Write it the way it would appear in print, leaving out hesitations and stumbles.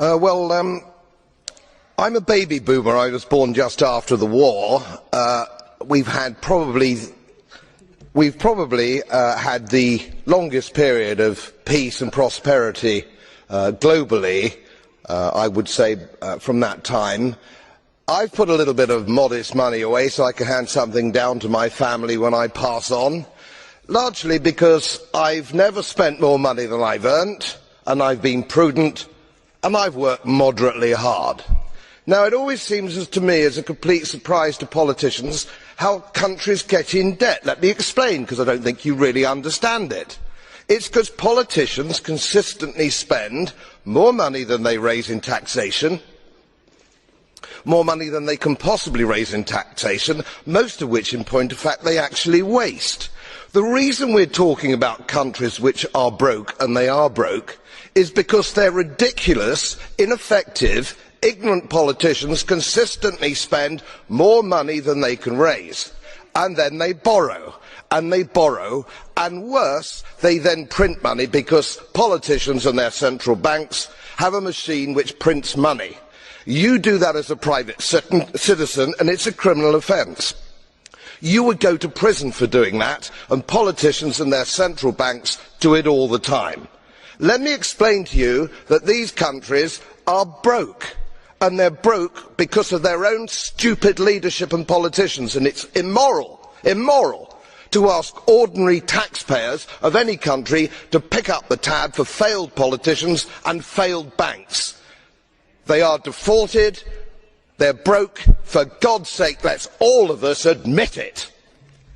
I'm a baby boomer. I was born just after the war. We've probably had the longest period of peace and prosperity globally, I would say, from that time. I've put a little bit of modest money away so I can hand something down to my family when I pass on, largely because I've never spent more money than I've earned, and I've been prudent, and I've worked moderately hard. Now, it always seems to me as a complete surprise to politicians how countries get in debt. Let me explain, because I don't think you really understand it. It's because politicians consistently spend more money than they raise in taxation, more money than they can possibly raise in taxation, most of which, in point of fact, they actually waste. The reason we're talking about countries which are broke, and they are broke, is because their ridiculous, ineffective, ignorant politicians consistently spend more money than they can raise, and then they borrow, and worse, they then print money, because politicians and their central banks have a machine which prints money. You do that as a private citizen, and it's a criminal offence. You would go to prison for doing that, and politicians and their central banks do it all the time. Let me explain to you that these countries are broke, and they're broke because of their own stupid leadership and politicians, and it's immoral to ask ordinary taxpayers of any country to pick up the tab for failed politicians and failed banks. They are defaulted, they're broke. For God's sake, let's all of us admit it.